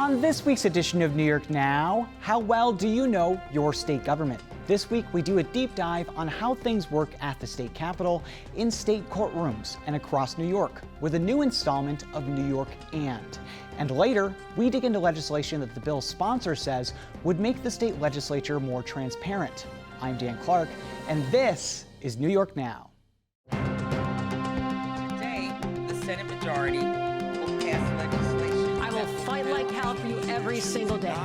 On this week's edition of New York Now, how well do you know your state government? This week, we do a deep dive on how things work at the state capitol, in state courtrooms, and across New York, with a new installment of New York And later, we dig into legislation that the bill's sponsor says would make the state legislature more transparent. I'm Dan Clark, and this is New York Now. Today, the Senate majority will pass legislation. I will fight like hell for you every single day,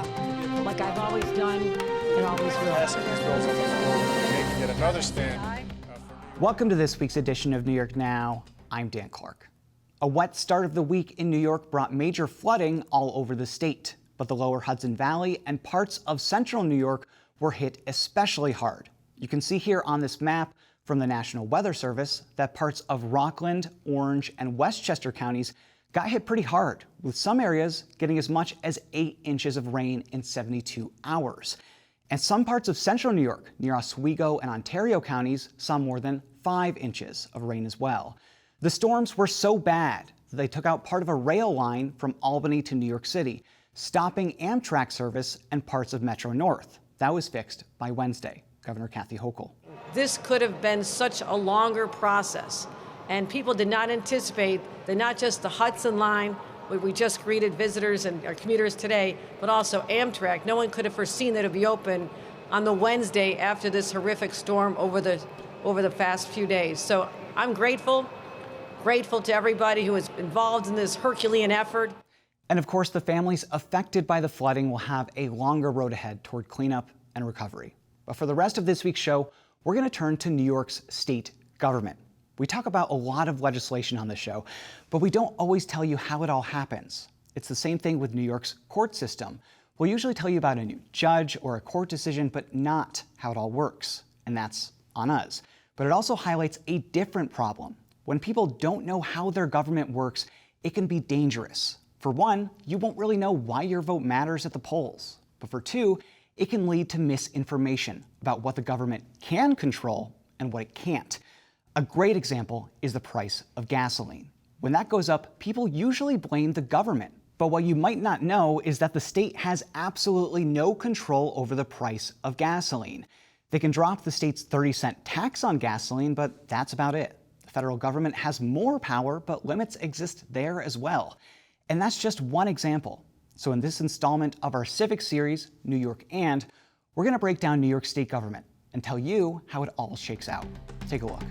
like I've always done and always will. Passing these bills on the floor and making yet another stand. Welcome to this week's edition of New York Now. I'm Dan Clark. A wet start of the week in New York brought major flooding all over the state, but the lower Hudson Valley and parts of central New York were hit especially hard. You can see here on this map from the National Weather Service that parts of Rockland, Orange, and Westchester counties got hit pretty hard, with some areas getting as much as 8 inches of rain in 72 hours. And some parts of central New York, near Oswego and Ontario counties, saw more than 5 inches of rain as well. The storms were so bad that they took out part of a rail line from Albany to New York City, stopping Amtrak service and parts of Metro North. That was fixed by Wednesday. Governor Kathy Hochul. This could have been such a longer process, and people did not anticipate that not just the Hudson line, where we just greeted visitors and our commuters today, but also Amtrak. No one could have foreseen that it would be open on the Wednesday after this horrific storm over the past few days. So I'm grateful to everybody who was involved in this Herculean effort. And of course, the families affected by the flooding will have a longer road ahead toward cleanup and recovery. But for the rest of this week's show, we're going to turn to New York's state government. We talk about a lot of legislation on the show, but we don't always tell you how it all happens. It's the same thing with New York's court system. We'll usually tell you about a new judge or a court decision, but not how it all works. And that's on us. But it also highlights a different problem. When people don't know how their government works, it can be dangerous. For one, you won't really know why your vote matters at the polls. But for two, it can lead to misinformation about what the government can control and what it can't. A great example is the price of gasoline. When that goes up, people usually blame the government. But what you might not know is that the state has absolutely no control over the price of gasoline. They can drop the state's 30-cent tax on gasoline, but that's about it. The federal government has more power, but limits exist there as well. And that's just one example. So in this installment of our Civic series, New York And, we're going to break down New York state government and tell you how it all shakes out. Take a look.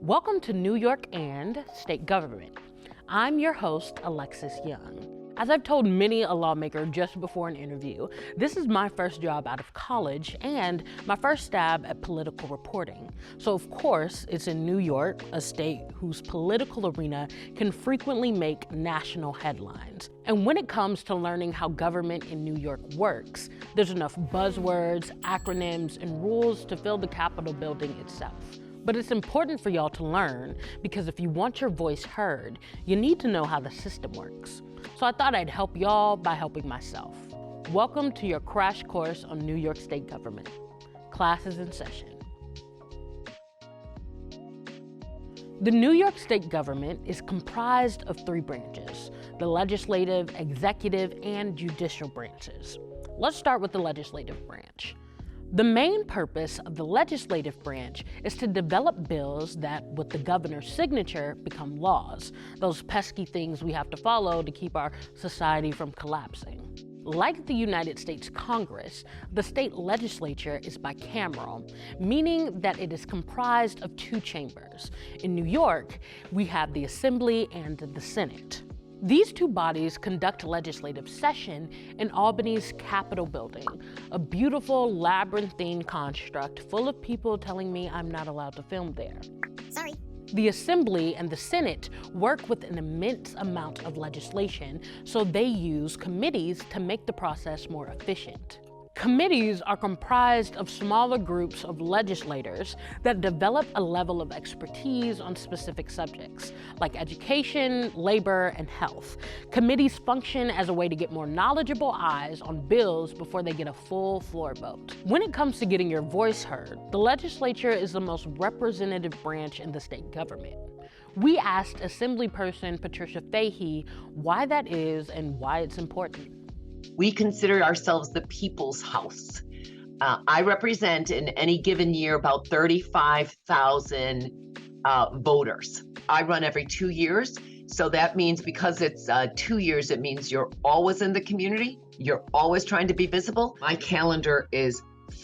Welcome to New York and State Government. I'm your host, Alexis Young. As I've told many a lawmaker just before an interview, this is my first job out of college and my first stab at political reporting. So of course, it's in New York, a state whose political arena can frequently make national headlines. And when it comes to learning how government in New York works, there's enough buzzwords, acronyms, and rules to fill the Capitol building itself. But it's important for y'all to learn because if you want your voice heard, you need to know how the system works. So I thought I'd help y'all by helping myself. Welcome to your crash course on New York State government. Class is in session. The New York State government is comprised of 3 branches: the legislative, executive, and judicial branches. Let's start with the legislative branch. The main purpose of the legislative branch is to develop bills that, with the governor's signature, become laws. Those pesky things we have to follow to keep our society from collapsing. Like the United States Congress, the state legislature is bicameral, meaning that it is comprised of 2 chambers. In New York, we have the Assembly and the Senate. These 2 bodies conduct legislative session in Albany's Capitol building, a beautiful labyrinthine construct full of people telling me I'm not allowed to film there. Sorry. The Assembly and the Senate work with an immense amount of legislation, so they use committees to make the process more efficient. Committees are comprised of smaller groups of legislators that develop a level of expertise on specific subjects, like education, labor, and health. Committees function as a way to get more knowledgeable eyes on bills before they get a full floor vote. When it comes to getting your voice heard, the legislature is the most representative branch in the state government. We asked Assemblyperson Patricia Fahey why that is and why it's important. We consider ourselves the people's house. I represent in any given year about 35,000 voters. I run every 2 years. So that means because it's 2 years, it means you're always in the community. You're always trying to be visible. My calendar is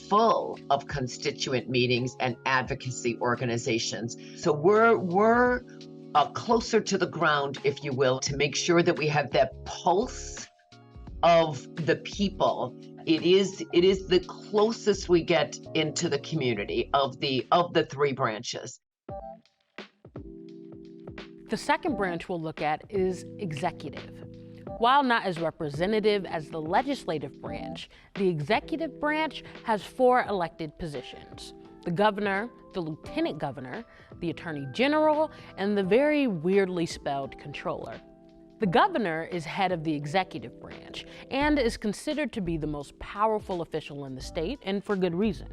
full of constituent meetings and advocacy organizations. So we're closer to the ground, if you will, to make sure that we have that pulse of the people. It is the closest we get into the community of the three branches. The second branch we'll look at is executive. While not as representative as the legislative branch, the executive branch has 4 elected positions: the governor, the lieutenant governor, the attorney general, and the very weirdly spelled controller. The governor is head of the executive branch and is considered to be the most powerful official in the state, and for good reason.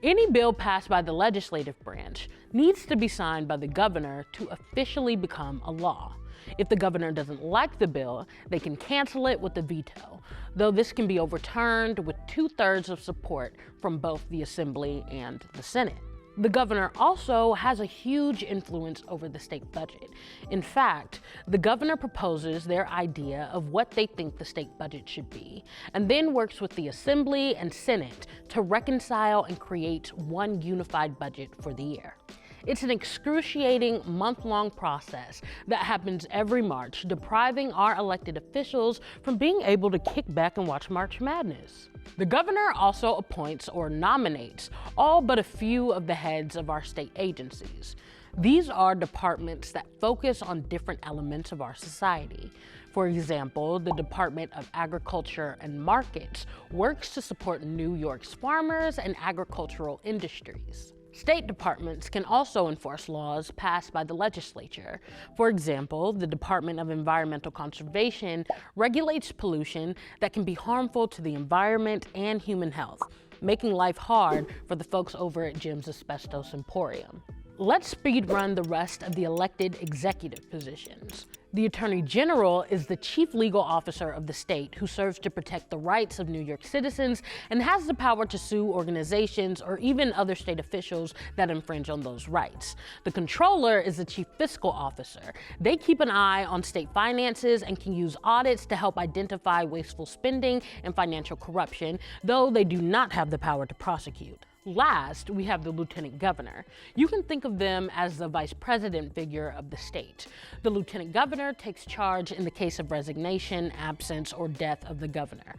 Any bill passed by the legislative branch needs to be signed by the governor to officially become a law. If the governor doesn't like the bill, they can cancel it with a veto, though this can be overturned with 2/3 of support from both the Assembly and the Senate. The governor also has a huge influence over the state budget. In fact, the governor proposes their idea of what they think the state budget should be, and then works with the Assembly and Senate to reconcile and create one unified budget for the year. It's an excruciating month-long process that happens every March, depriving our elected officials from being able to kick back and watch March Madness. The governor also appoints or nominates all but a few of the heads of our state agencies. These are departments that focus on different elements of our society. For example, the Department of Agriculture and Markets works to support New York's farmers and agricultural industries. State departments can also enforce laws passed by the legislature. For example, the Department of Environmental Conservation regulates pollution that can be harmful to the environment and human health, making life hard for the folks over at Jim's Asbestos Emporium. Let's speed run the rest of the elected executive positions. The Attorney General is the chief legal officer of the state who serves to protect the rights of New York citizens and has the power to sue organizations or even other state officials that infringe on those rights. The Controller is the chief fiscal officer. They keep an eye on state finances and can use audits to help identify wasteful spending and financial corruption, though they do not have the power to prosecute. Last, we have the lieutenant governor. You can think of them as the vice president figure of the state. The lieutenant governor takes charge in the case of resignation, absence, or death of the governor.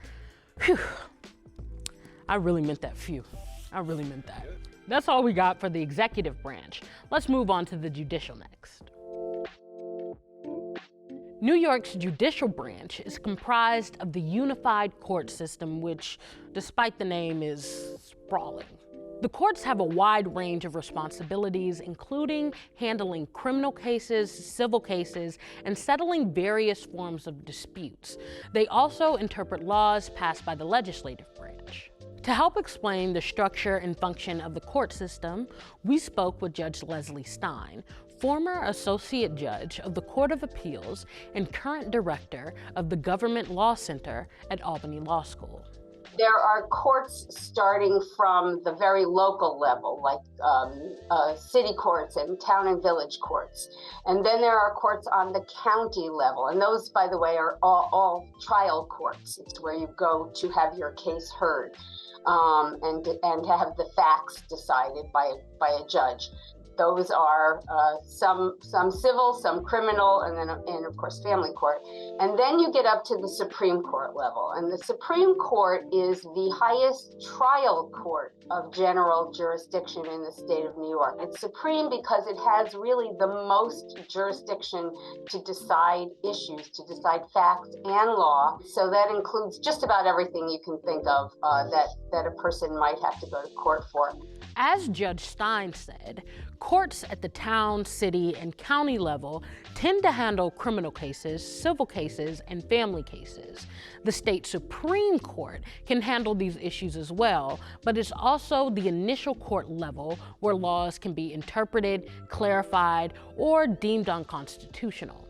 Phew. I really meant that, phew. I really meant that. That's all we got for the executive branch. Let's move on to the judicial next. New York's judicial branch is comprised of the unified court system, which, despite the name, is sprawling. The courts have a wide range of responsibilities, including handling criminal cases, civil cases, and settling various forms of disputes. They also interpret laws passed by the legislative branch. To help explain the structure and function of the court system, we spoke with Judge Leslie Stein, former associate judge of the Court of Appeals and current director of the Government Law Center at Albany Law School. There are courts starting from the very local level, like city courts and town and village courts. And then there are courts on the county level. And those, by the way, are all trial courts. It's where you go to have your case heard and to have the facts decided by a judge. Those are some civil, some criminal, and of course family court. And then you get up to the Supreme Court level. And the Supreme Court is the highest trial court of general jurisdiction in the state of New York. It's supreme because it has really the most jurisdiction to decide issues, to decide facts and law. So that includes just about everything you can think of that a person might have to go to court for. As Judge Stein said, courts at the town, city, and county level tend to handle criminal cases, civil cases, and family cases. The state Supreme Court can handle these issues as well, but it's also the initial court level where laws can be interpreted, clarified, or deemed unconstitutional.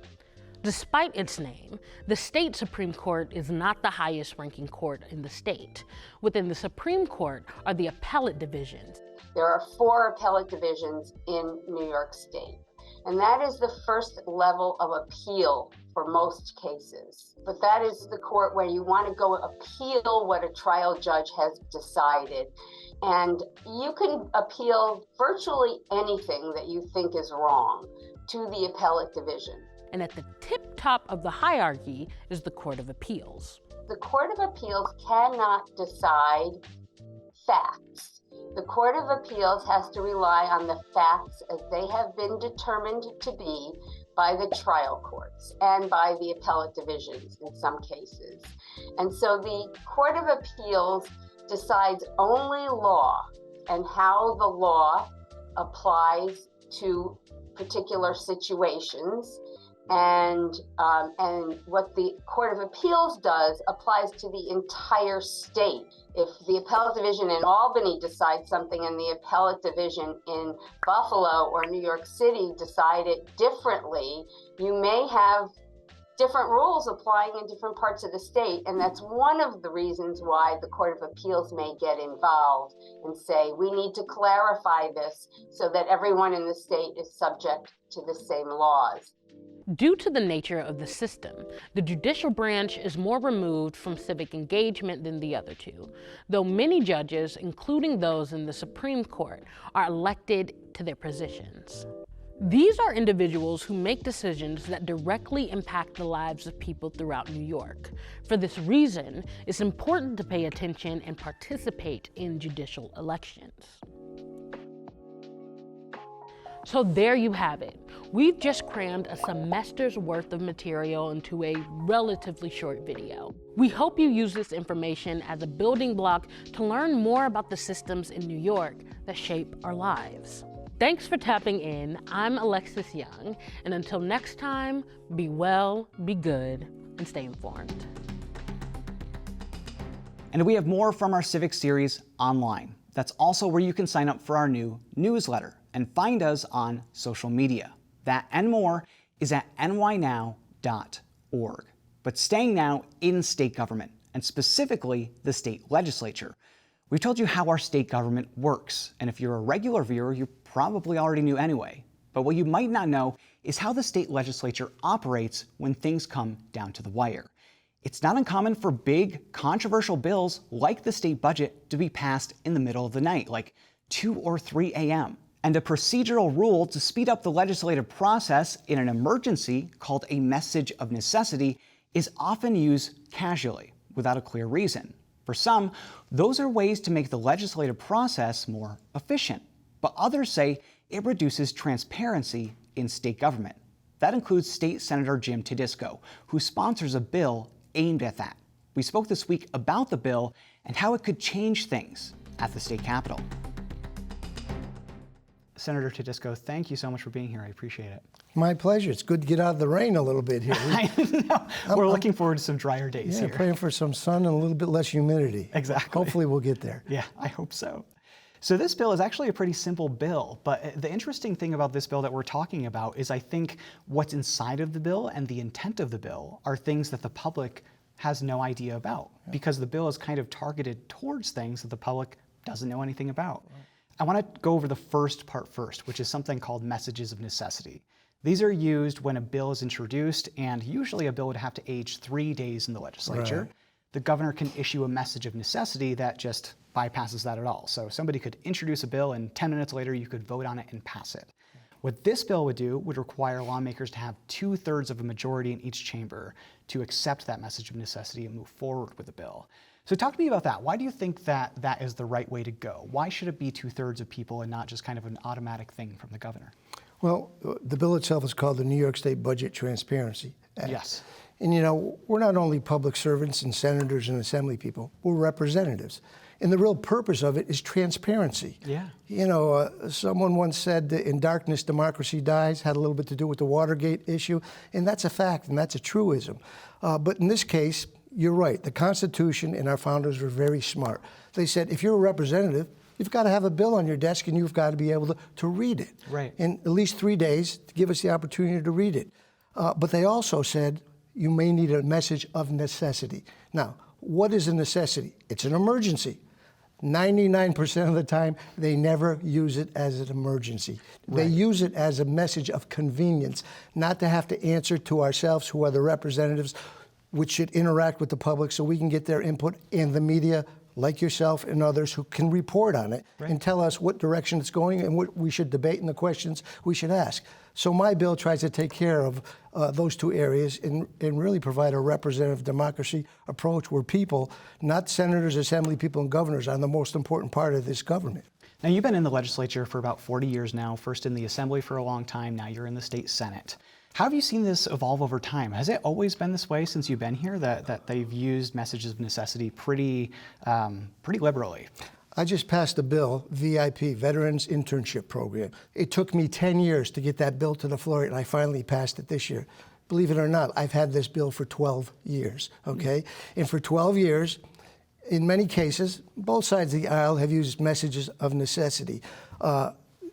Despite its name, the state Supreme Court is not the highest ranking court in the state. Within the Supreme Court are the appellate divisions. There are 4 appellate divisions in New York State, and that is the first level of appeal for most cases. But that is the court where you want to go appeal what a trial judge has decided. And you can appeal virtually anything that you think is wrong to the appellate division. And at the tip top of the hierarchy is the Court of Appeals. The Court of Appeals cannot decide facts. The Court of Appeals has to rely on the facts as they have been determined to be by the trial courts and by the appellate divisions in some cases. And so the Court of Appeals decides only law and how the law applies to particular situations. And what the Court of Appeals does applies to the entire state. If the appellate division in Albany decides something and the appellate division in Buffalo or New York City decide it differently, you may have different rules applying in different parts of the state. And that's one of the reasons why the Court of Appeals may get involved and say, we need to clarify this so that everyone in the state is subject to the same laws. Due to the nature of the system, the judicial branch is more removed from civic engagement than the other two, though many judges, including those in the Supreme Court, are elected to their positions. These are individuals who make decisions that directly impact the lives of people throughout New York. For this reason, it's important to pay attention and participate in judicial elections. So there you have it. We've just crammed a semester's worth of material into a relatively short video. We hope you use this information as a building block to learn more about the systems in New York that shape our lives. Thanks for tapping in. I'm Alexis Young, and until next time, be well, be good, and stay informed. And we have more from our Civic series online. That's also where you can sign up for our new newsletter and find us on social media. That and more is at nynow.org. But staying now in state government, and specifically the state legislature. We've told you how our state government works, and if you're a regular viewer, you probably already knew anyway. But what you might not know is how the state legislature operates when things come down to the wire. It's not uncommon for big, controversial bills like the state budget to be passed in the middle of the night, like 2 or 3 a.m. And a procedural rule to speed up the legislative process in an emergency, called a message of necessity, is often used casually, without a clear reason. For some, those are ways to make the legislative process more efficient. But others say it reduces transparency in state government. That includes State Senator Jim Tedisco, who sponsors a bill aimed at that. We spoke this week about the bill and how it could change things at the state capitol. Senator Tedisco, thank you so much for being here. I appreciate it. My pleasure. It's good to get out of the rain a little bit here. I know. We're looking forward to some drier days here. Praying for some sun and a little bit less humidity. Exactly. Hopefully we'll get there. Yeah, I hope so. So this bill is actually a pretty simple bill, but the interesting thing about this bill that we're talking about is I think what's inside of the bill and the intent of the bill are things that the public has no idea about, because the bill is kind of targeted towards things that the public doesn't know anything about. Right. I want to go over the first part first, which is something called messages of necessity. These are used when a bill is introduced, and usually a bill would have to age 3 days in the legislature. Right. The governor can issue a message of necessity that just bypasses that at all. So somebody could introduce a bill and 10 minutes later you could vote on it and pass it. What this bill would do would require lawmakers to have 2/3 of a majority in each chamber to accept that message of necessity and move forward with the bill. So talk to me about that. Why do you think that that is the right way to go? Why should it be 2/3 of people and not just kind of an automatic thing from the governor? Well, the bill itself is called the New York State Budget Transparency Act. Yes. And, you know, we're not only public servants and senators and assembly people, we're representatives. And the real purpose of it is transparency. Yeah. You know, someone once said that in darkness, democracy dies, had a little bit to do with the Watergate issue. And that's a fact, and that's a truism. But in this case, you're right. The Constitution and our founders were very smart. They said, if you're a representative, you've got to have a bill on your desk and you've got to be able to read it. Right. In at least 3 days to give us the opportunity to read it. But they also said you may need a message of necessity. Now, what is a necessity? It's an emergency. 99% of the time, they never use it as an emergency. Right. They use it as a message of convenience, not to have to answer to ourselves, who are the representatives, which should interact with the public so we can get their input, and the media, like yourself and others, who can report on it and tell us what direction it's going and what we should debate and the questions we should ask. So my bill tries to take care of those two areas and really provide a representative democracy approach where people, not senators, assembly people, and governors, are the most important part of this government. Now, you've been in the legislature for about 40 years now, first in the assembly for a long time, now you're in the state senate. How have you seen this evolve over time? Has it always been this way since you've been here, that they've used messages of necessity pretty liberally? I just passed a bill, VIP, Veterans Internship Program. It took me 10 years to get that bill to the floor, and I finally passed it this year. Believe it or not, I've had this bill for 12 years, okay? And for 12 years, in many cases, both sides of the aisle have used messages of necessity.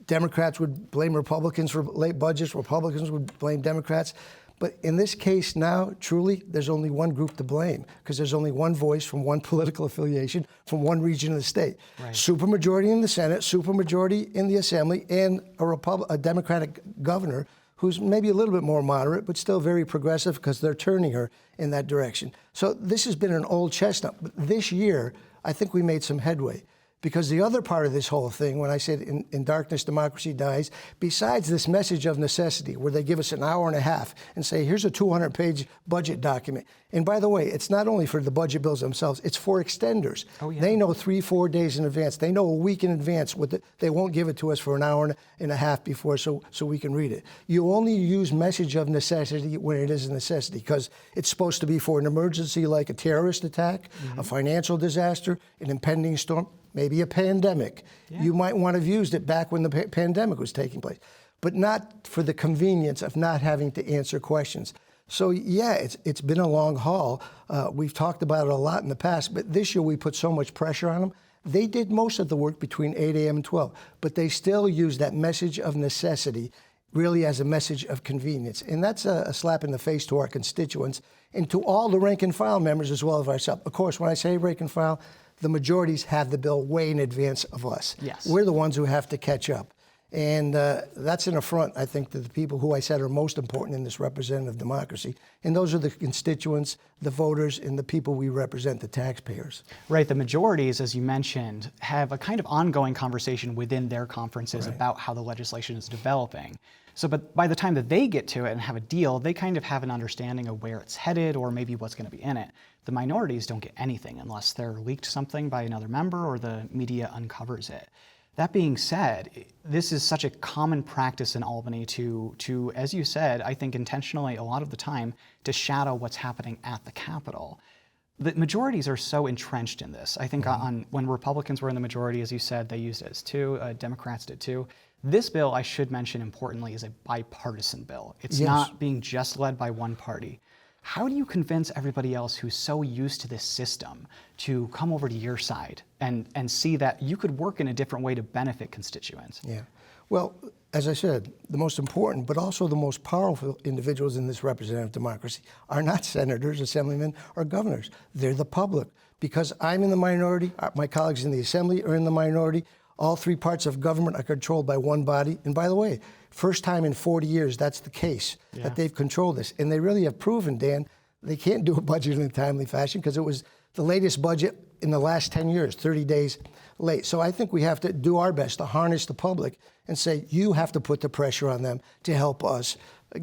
Democrats would blame Republicans for late budgets, Republicans would blame Democrats. But in this case now, truly, there's only one group to blame, because there's only one voice from one political affiliation from one region of the state. Right. Supermajority in the Senate, supermajority in the Assembly, and a Democratic governor who's maybe a little bit more moderate, but still very progressive because they're turning her in that direction. So this has been an old chestnut. But this year, I think we made some headway. Because the other part of this whole thing, when I said in darkness, democracy dies, besides this message of necessity, where they give us an hour and a half and say, here's a 200-page budget document. And by the way, it's not only for the budget bills themselves, it's for extenders. Oh, yeah. They know 3-4 days in advance. They know a week in advance. They won't give it to us for an hour and a half before so we can read it. You only use message of necessity when it is a necessity, because it's supposed to be for an emergency like a terrorist attack, a financial disaster, an impending storm, maybe a pandemic. Yeah. You might want to have used it back when the pandemic was taking place, but not for the convenience of not having to answer questions. So yeah, it's been a long haul. We've talked about it a lot in the past, but this year we put so much pressure on them. They did most of the work between 8 a.m. and 12, but they still use that message of necessity really as a message of convenience. And that's a slap in the face to our constituents and to all the rank and file members as well as ourselves. Of course, when I say rank and file, the majorities have the bill way in advance of us. Yes. We're the ones who have to catch up. And that's an affront, I think, to the people who I said are most important in this representative democracy. And those are the constituents, the voters, and the people we represent, the taxpayers. Right. The majorities, as you mentioned, have a kind of ongoing conversation within their conferences about how the legislation is developing. So, but by the time that they get to it and have a deal, they kind of have an understanding of where it's headed or maybe what's going to be in it. The minorities don't get anything unless they're leaked something by another member or the media uncovers it. That being said, this is such a common practice in Albany to, as you said, I think intentionally a lot of the time, to shadow what's happening at the Capitol. The majorities are so entrenched in this. I think when Republicans were in the majority, as you said, they used it as two, Democrats did too. This bill, I should mention importantly, is a bipartisan bill. It's not being just led by one party. How do you convince everybody else who's so used to this system to come over to your side and see that you could work in a different way to benefit constituents? Yeah. Well, as I said, the most important, but also the most powerful individuals in this representative democracy are not senators, assemblymen, or governors. They're the public. Because I'm in the minority, my colleagues in the assembly are in the minority, all three parts of government are controlled by one body. And by the way, first time in 40 years that's the case, that they've controlled this. And they really have proven, Dan, they can't do a budget in a timely fashion because it was the latest budget in the last 10 years, 30 days late. So I think we have to do our best to harness the public and say, you have to put the pressure on them to help us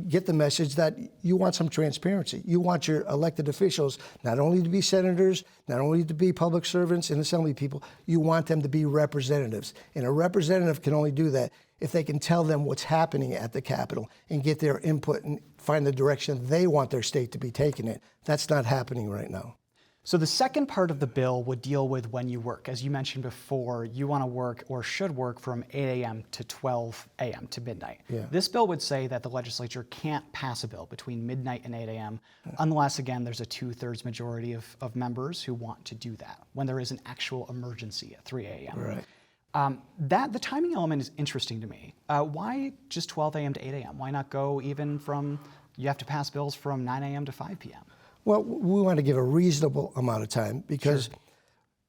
get the message that you want some transparency. You want your elected officials not only to be senators, not only to be public servants and assembly people, you want them to be representatives. And a representative can only do that if they can tell them what's happening at the Capitol and get their input and find the direction they want their state to be taking it. That's not happening right now. So the second part of the bill would deal with when you work. As you mentioned before, you want to work or should work from 8 a.m. to 12 a.m. to midnight. Yeah. This bill would say that the legislature can't pass a bill between midnight and 8 a.m. unless, again, there's a 2/3 majority of members who want to do that when there is an actual emergency at 3 a.m. Right. The timing element is interesting to me. Why just 12 a.m. to 8 a.m.? Why not go even from, you have to pass bills from 9 a.m. to 5 p.m.? Well, we want to give a reasonable amount of time because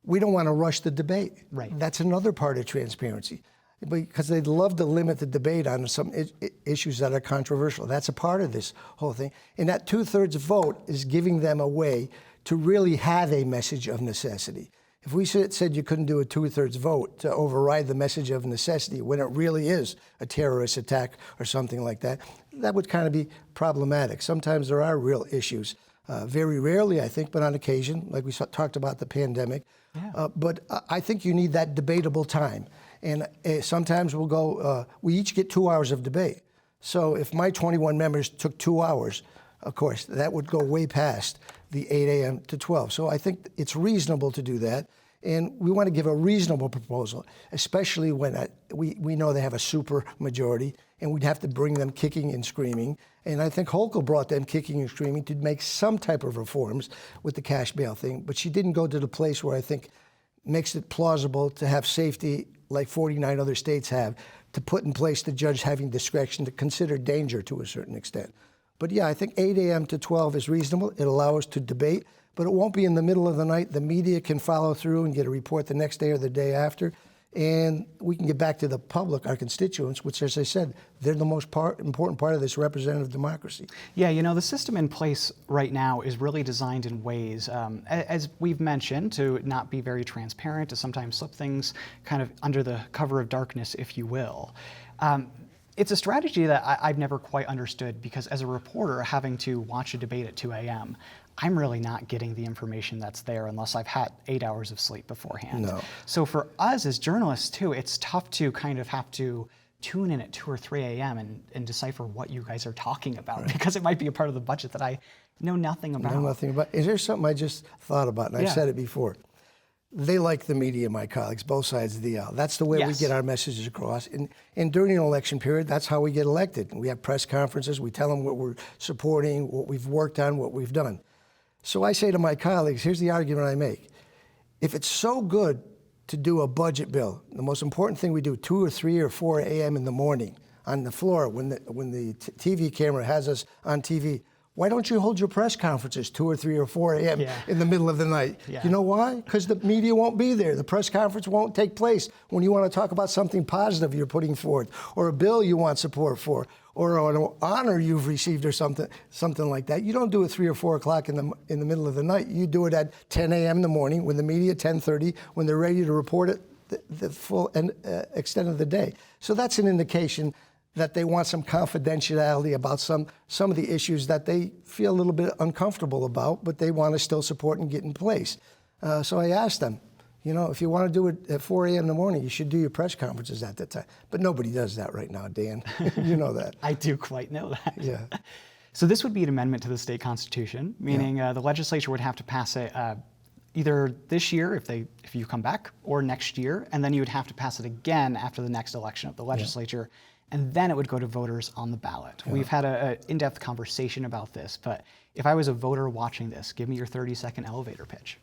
we don't want to rush the debate. Right. That's another part of transparency, because they'd love to limit the debate on some issues that are controversial. That's a part of this whole thing. And that 2/3 vote is giving them a way to really have a message of necessity. If we said you couldn't do a 2/3 vote to override the message of necessity when it really is a terrorist attack or something like that, that would kind of be problematic. Sometimes there are real issues. Very rarely, I think, but on occasion, like we talked about the pandemic. Yeah. But I think you need that debatable time. And sometimes we'll go, we each get 2 hours of debate. So if my 21 members took 2 hours, of course, that would go way past the 8 a.m. to 12. So I think it's reasonable to do that. And we want to give a reasonable proposal, especially when we know they have a super majority, and we'd have to bring them kicking and screaming. And I think Hochul brought them kicking and screaming to make some type of reforms with the cash bail thing, but she didn't go to the place where I think makes it plausible to have safety like 49 other states have, to put in place the judge having discretion to consider danger to a certain extent. But yeah, I think 8 a.m. to 12 is reasonable. It'll allow us to debate, but it won't be in the middle of the night. The media can follow through and get a report the next day or the day after. And we can get back to the public, our constituents, which, as I said, they're the most important part of this representative democracy. Yeah, you know, the system in place right now is really designed in ways, as we've mentioned, to not be very transparent, to sometimes slip things kind of under the cover of darkness, if you will. It's a strategy that I've never quite understood, because as a reporter, having to watch a debate at 2 a.m., I'm really not getting the information that's there unless I've had 8 hours of sleep beforehand. No. So for us as journalists too, it's tough to kind of have to tune in at 2 or 3 a.m. and decipher what you guys are talking about, because it might be a part of the budget that I know nothing about. Know nothing about. Is there something I just thought about, and I've said it before? They like the media, my colleagues, both sides of the aisle. That's the way we get our messages across. And during an election period, that's how we get elected. We have press conferences. We tell them what we're supporting, what we've worked on, what we've done. So I say to my colleagues, here's the argument I make. If it's so good to do a budget bill, the most important thing we do 2 or 3 or 4 a.m. in the morning on the floor when the TV camera has us on TV, why don't you hold your press conferences 2 or 3 or 4 a.m. in the middle of the night? You know why? Because the media won't be there. The press conference won't take place when you want to talk about something positive you're putting forth, or a bill you want support for, or an honor you've received, or something like that. You don't do it 3 or 4 o'clock in the middle of the night. You do it at 10 a.m. in the morning when the media, 10:30, when they're ready to report it the full extent of the day. So that's an indication that they want some confidentiality about some of the issues that they feel a little bit uncomfortable about, but they want to still support and get in place. So I asked them, you know, if you want to do it at 4 a.m. in the morning, you should do your press conferences at that time. But nobody does that right now, Dan. You know that. I do quite know that. Yeah. So this would be an amendment to the state constitution, meaning the legislature would have to pass it either this year if you come back, or next year, and then you would have to pass it again after the next election of the legislature. And then it would go to voters on the ballot. We've had an in-depth conversation about this, but if I was a voter watching this, give me your 30-second elevator pitch.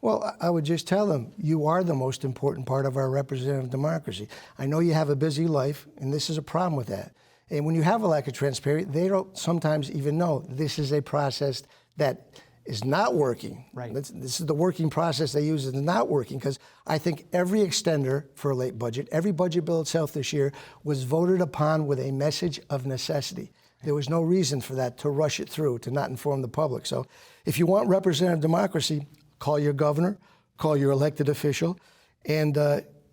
Well, I would just tell them, you are the most important part of our representative democracy. I know you have a busy life, and this is a problem with that. And when you have a lack of transparency, they don't sometimes even know this is a process that is not working. Right. This is the working process they use is not working, because I think every extender for a late budget, every budget bill itself this year was voted upon with a message of necessity. There was no reason for that, to rush it through, to not inform the public. So if you want representative democracy, call your governor, call your elected official, and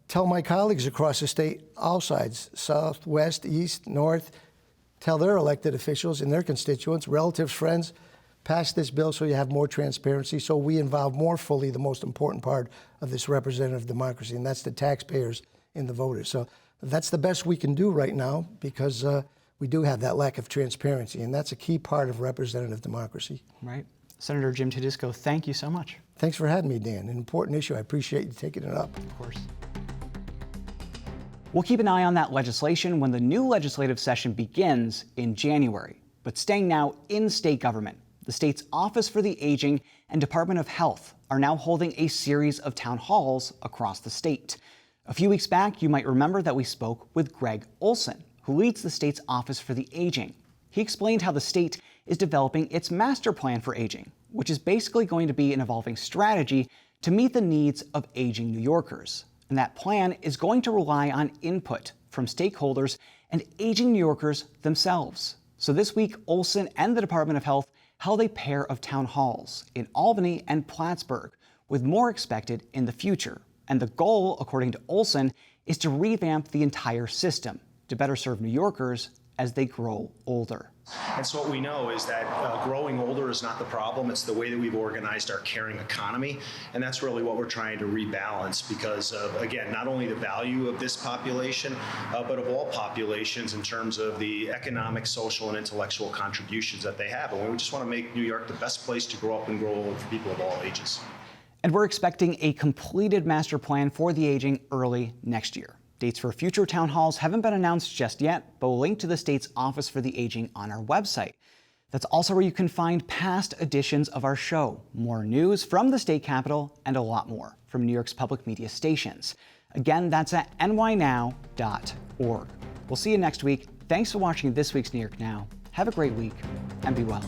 tell my colleagues across the state, all sides, south, west, east, north, tell their elected officials and their constituents, relatives, friends, pass this bill so you have more transparency, so we involve more fully the most important part of this representative democracy, and that's the taxpayers and the voters. So that's the best we can do right now, because we do have that lack of transparency, and that's a key part of representative democracy. Right. Senator Jim Tedisco, thank you so much. Thanks for having me, Dan. An important issue. I appreciate you taking it up. Of course. We'll keep an eye on that legislation when the new legislative session begins in January. But staying now in state government, the state's Office for the Aging and Department of Health are now holding a series of town halls across the state. A few weeks back, you might remember that we spoke with Greg Olson, who leads the state's Office for the Aging. He explained how the state is developing its master plan for aging, which is basically going to be an evolving strategy to meet the needs of aging New Yorkers. And that plan is going to rely on input from stakeholders and aging New Yorkers themselves. So this week, Olson and the Department of Health held a pair of town halls in Albany and Plattsburgh, with more expected in the future. And the goal, according to Olson, is to revamp the entire system to better serve New Yorkers as they grow older. And so what we know is that growing older is not the problem. It's the way that we've organized our caring economy. And that's really what we're trying to rebalance, because of, again, not only the value of this population, but of all populations in terms of the economic, social, and intellectual contributions that they have. And we just want to make New York the best place to grow up and grow old for people of all ages. And we're expecting a completed master plan for the aging early next year. Dates for future town halls haven't been announced just yet, but we'll link to the state's Office for the Aging on our website. That's also where you can find past editions of our show, more news from the state capitol, and a lot more from New York's public media stations. Again, that's at nynow.org. We'll see you next week. Thanks for watching this week's New York Now. Have a great week, and be well.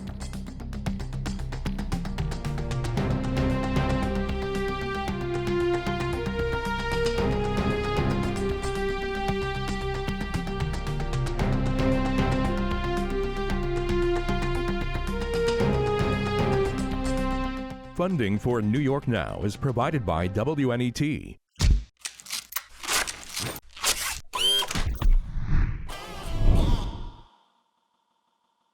Funding for New York Now is provided by WNET.